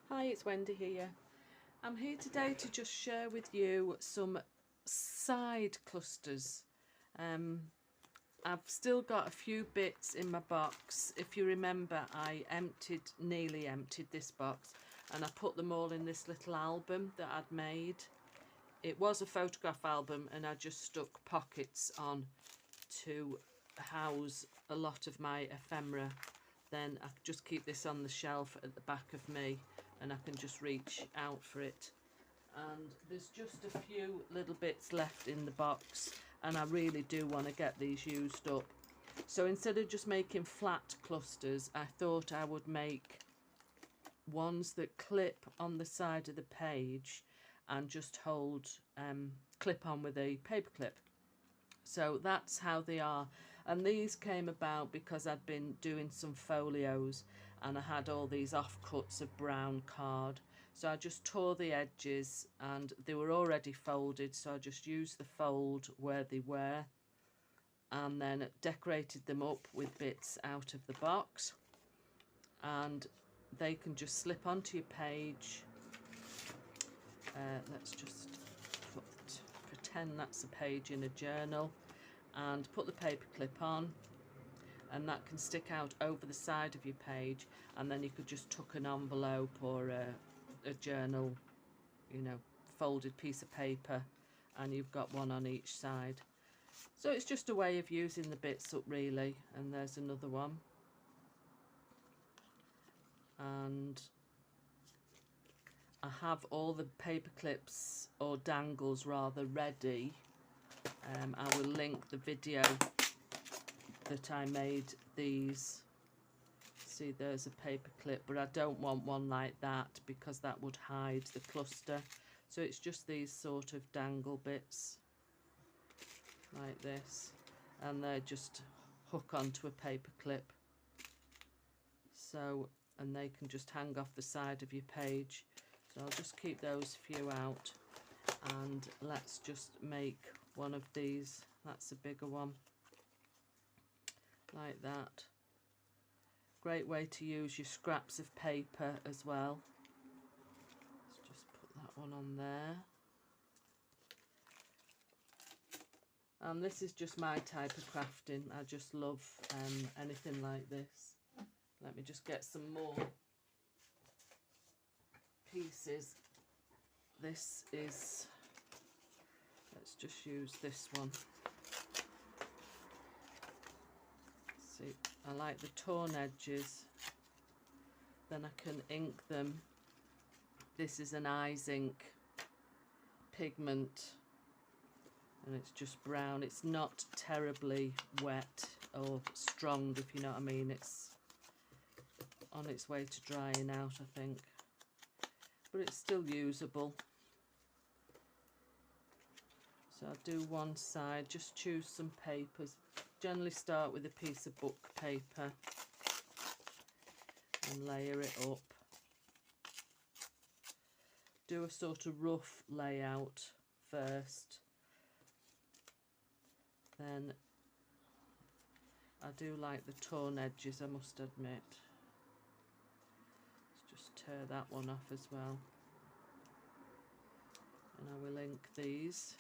Hi, it's Wendy here. I'm here today to just share with you some side clusters. I've still got a few bits in my box. If you remember, I nearly emptied this box, and I put them all in this little album that I'd made. It was a photograph album, and I just stuck pockets on to house a lot of my ephemera. Then I just keep this on the shelf at the back of me, and I can just reach out for it. And there's just a few little bits left in the box, and I really do want to get these used up. So instead of just making flat clusters, I thought I would make ones that clip on the side of the page and just hold clip on with a paper clip. So that's how they are, and these came about because I'd been doing some folios and I had all these offcuts of brown card, so I just tore the edges and they were already folded, so I just used the fold where they were and then decorated them up with bits out of the box, and they can just slip onto your page. Let's just pretend that's a page in a journal, and put the paper clip on, and that can stick out over the side of your page, and then you could just tuck an envelope or a journal, folded piece of paper, and you've got one on each side. So it's just a way of using the bits up really. And there's another one, and I have all the paper clips, or dangles rather, ready. I will link the video that I made these. See, there's a paper clip, but I don't want one like that because that would hide the cluster. So it's just these sort of dangle bits like this, and they just hook onto a paper clip. So, and they can just hang off the side of your page. So I'll just keep those few out, and let's just make one of these. That's a bigger one, like that. Great way to use your scraps of paper as well. Let's just put that one on there. And this is just my type of crafting. I just love anything like this. Let me just get some more pieces. This is, let's just use this one. See, I like the torn edges, then I can ink them. This is an eyes ink pigment, and it's just brown. It's not terribly wet or strong, if you know what I mean. It's on its way to drying out, I think, but it's still usable. So I'll do one side, just choose some papers. Generally start with a piece of book paper and layer it up. Do a sort of rough layout first. Then I do like the torn edges, I must admit. Let's just tear that one off as well. And I will ink these.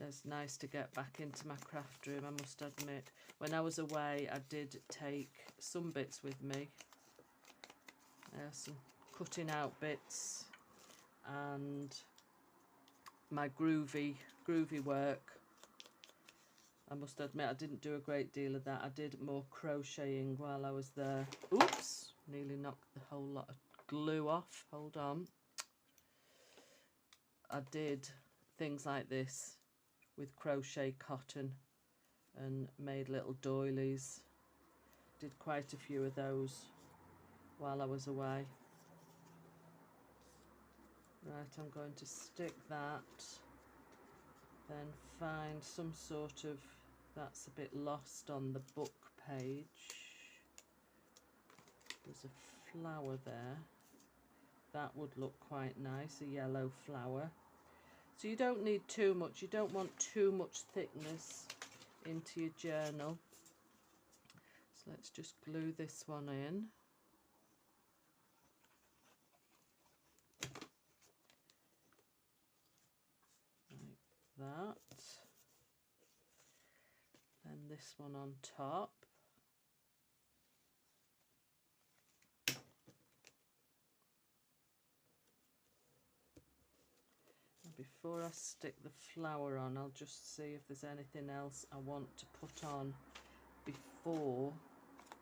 It's nice to get back into my craft room, I must admit. When I was away, I did take some bits with me. Some cutting out bits and my groovy work. I must admit, I didn't do a great deal of that. I did more crocheting while I was there. Oops, nearly knocked the whole lot of glue off. Hold on. I did things like this with crochet cotton and made little doilies. Did quite a few of those while I was away. Right, I'm going to stick that, then find some sort of, that's a bit lost on the book page. There's a flower there. That would look quite nice, a yellow flower. So you don't need too much, you don't want too much thickness into your journal. So let's just glue this one in. Like that. Then this one on top. Before I stick the flower on, I'll just see if there's anything else I want to put on before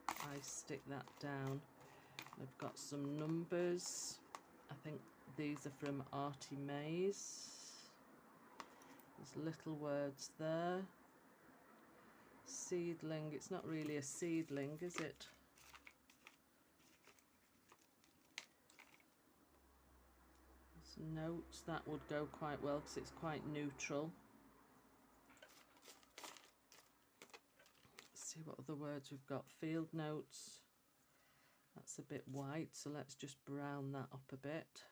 I stick that down. I've got some numbers. I think these are from Artie Mays. There's little words there. Seedling. It's not really a seedling, is it? Notes, that would go quite well because it's quite neutral. Let's see what other words we've got. Field notes, that's a bit white, so let's just brown that up a bit.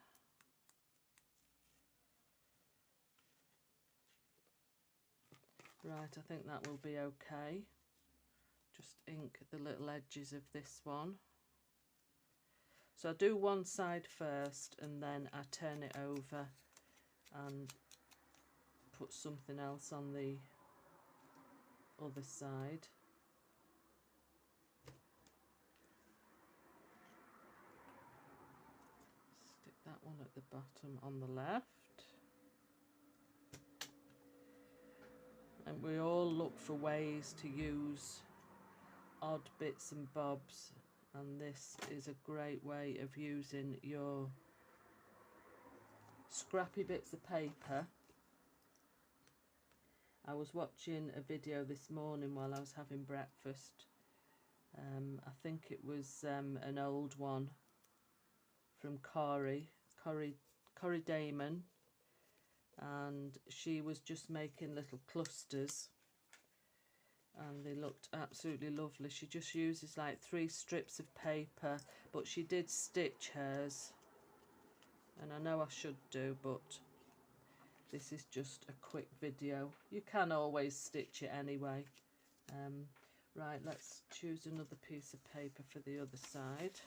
Right, I think that will be okay. Just ink the little edges of this one. So I do one side first and then I turn it over and put something else on the other side. Stick that one at the bottom on the left. And we all look for ways to use odd bits and bobs, and this is a great way of using your scrappy bits of paper. I was watching a video this morning while I was having breakfast. I think it was an old one from Corrie Damon, and she was just making little clusters and they looked absolutely lovely. She just uses like 3 strips of paper, but she did stitch hers, and I know I should do, but this is just a quick video. You can always stitch it anyway. Right, let's choose another piece of paper for the other side.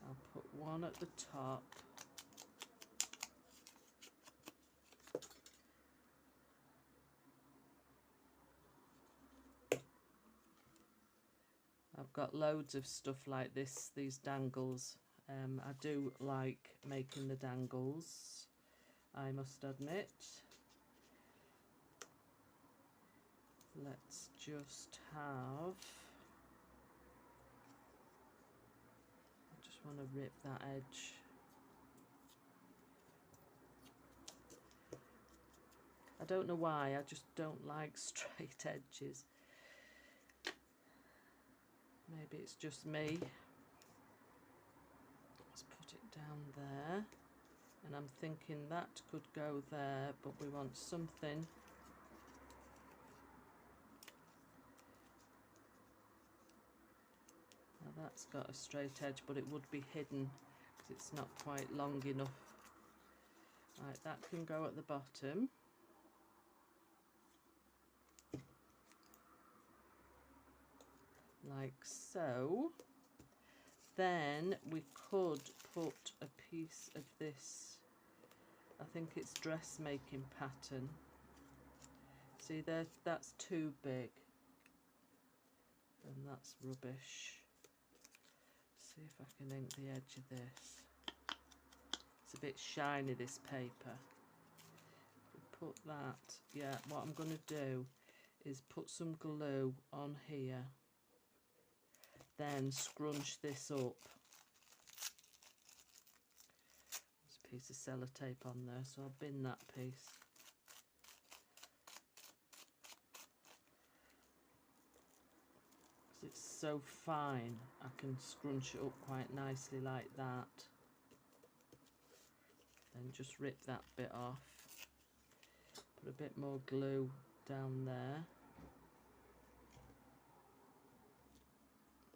I'll put one at the top. I've got loads of stuff like this, these dangles. I do like making the dangles, I must admit. Let's just have, I just want to rip that edge. I don't know why, I just don't like straight edges. Maybe it's just me. Let's put it down there, and I'm thinking that could go there, but we want something. Now that's got a straight edge, but it would be hidden because it's not quite long enough. Right, that can go at the bottom. Like so. Then we could put a piece of this, I think it's dressmaking pattern. See there, that's too big, and that's rubbish. See if I can ink the edge of this. It's a bit shiny, this paper. If we put that, yeah, what I'm going to do is put some glue on here, then scrunch this up. There's a piece of sellotape on there, so I'll bin that piece. Because it's so fine, I can scrunch it up quite nicely like that. Then just rip that bit off. Put a bit more glue down there.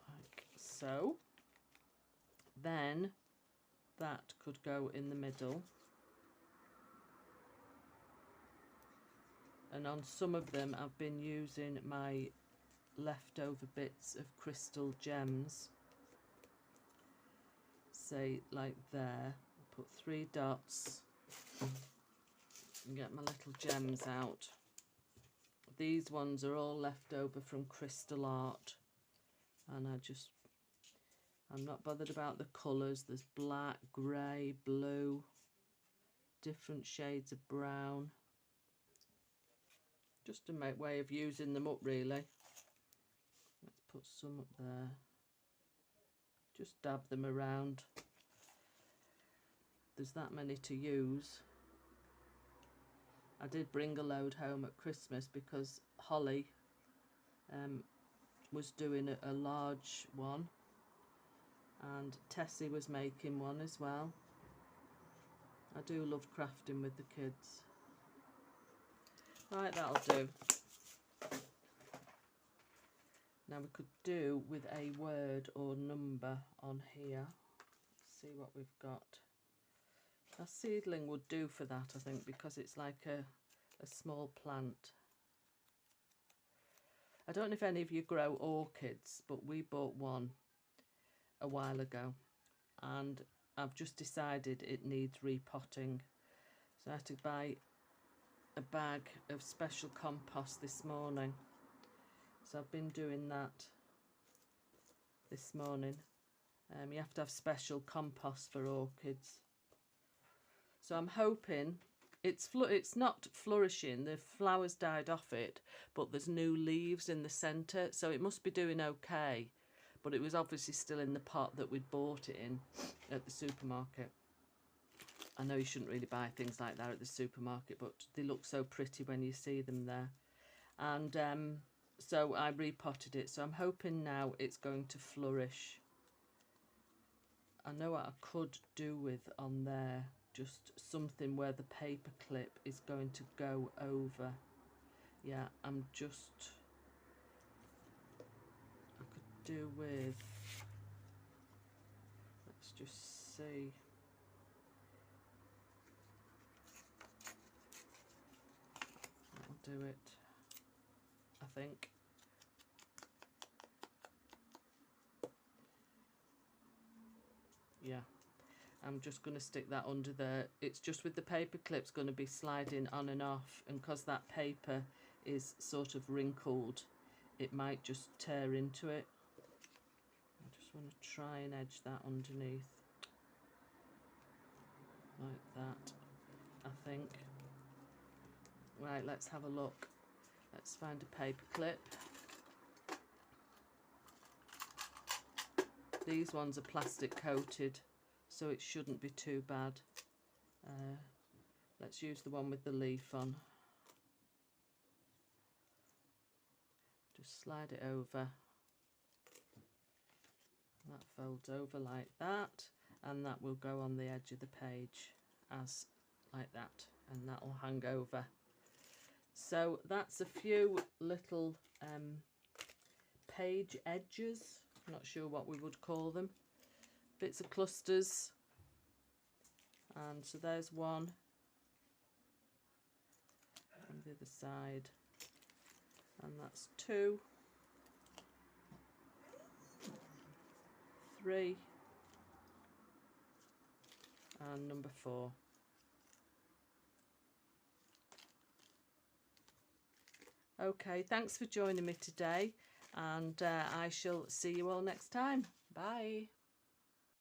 Like so. Then that could go in the middle. and on some of them I've been using my leftover bits of crystal gems, say like there. Put 3 dots and get my little gems out. These ones are all left over from crystal art, and I'm not bothered about the colours. There's black, grey, blue, different shades of brown. Just a way of using them up, really. Let's put some up there. Just dab them around. There's that many to use. I did bring a load home at Christmas because Holly was doing a large one, and Tessie was making one as well. I do love crafting with the kids. Right, that'll do. Now we could do with a word or number on here. Let's see what we've got. A seedling would do for that, I think, because it's like a small plant. I don't know if any of you grow orchids, but we bought one a while ago, and I've just decided it needs repotting. So I had to buy a bag of special compost this morning. So I've been doing that this morning. You have to have special compost for orchids. So I'm hoping it's not flourishing. The flowers died off it, but there's new leaves in the centre, so it must be doing okay. But it was obviously still in the pot that we'd bought it in at the supermarket. I know you shouldn't really buy things like that at the supermarket, but they look so pretty when you see them there. And so I repotted it, so I'm hoping now it's going to flourish. I know what I could do with on there, just something where the paper clip is going to go over. Yeah, I could do with, let's just see. That'll do it, I think. Yeah, I'm just going to stick that under there. It's just with the paper clips going to be sliding on and off, and because that paper is sort of wrinkled, it might just tear into it. I just want to try and edge that underneath like that, I think. Right, let's have a look. Let's find a paper clip. These ones are plastic coated, so it shouldn't be too bad. Let's use the one with the leaf on. Just slide it over. That folds over like that, and that will go on the edge of the page as like that, and that will hang over. So that's a few little page edges. Not sure what we would call them. Bits of clusters. And so there's one on the other side, and that's 2, 3, and number 4. Okay, thanks for joining me today, and I shall see you all next time. Bye.